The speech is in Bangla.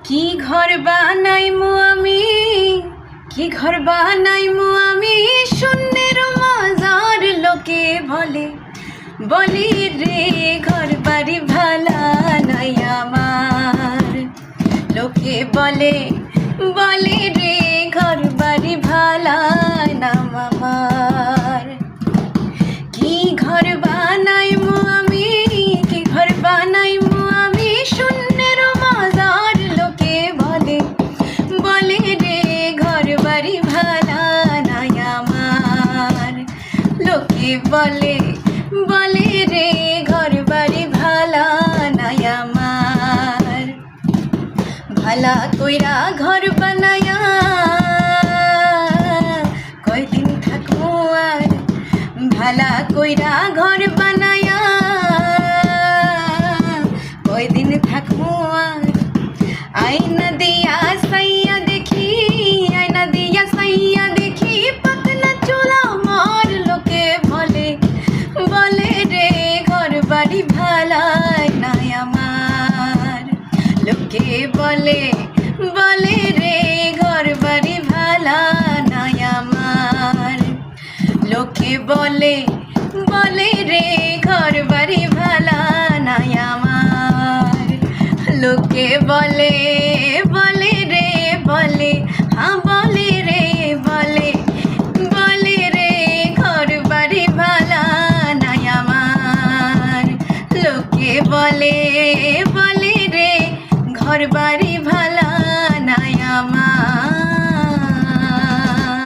কি ঘর বানাইমু আমি, কি ঘর বানাইমু আমি, শূন্যের মাজার লোকে বলে, বলি রে ঘর বাড়ি ভালা নাই আমার। লোকে বলে, বলে রে ঘর বাড়ি ভালা নাম আমার। কি ঘর বানাইমু আমি, কি ঘর বানাইমু আমি, শূন্যের মাজার লোকে বলে, বলে রে ঘর বাড়ি ভালা নাই আমার। লোকে বলে, বলে রে ঘর বাড়ি ভালা নাই আমার। ভালা কইরা ঘর বানায়া কয়দিন থাকবো আর, ভালা কইরা ঘর বানায়া কয়দিন থাকবো আর। আয়না দিয়া সাইয়া দেখি, আয়না দিয়া সাইয়া দেখি, পাতলা চুলা আমার। লোকে বলে, বলে রে ঘর বাড়ি ভালা নাই আমার। লোকে বলে, বলে রে ঘর বাড়ি ভালা নাই আমার। লোকে বলে, বলে রে ঘর বাড়ি ভালা নাই আমার। লোকে বলে।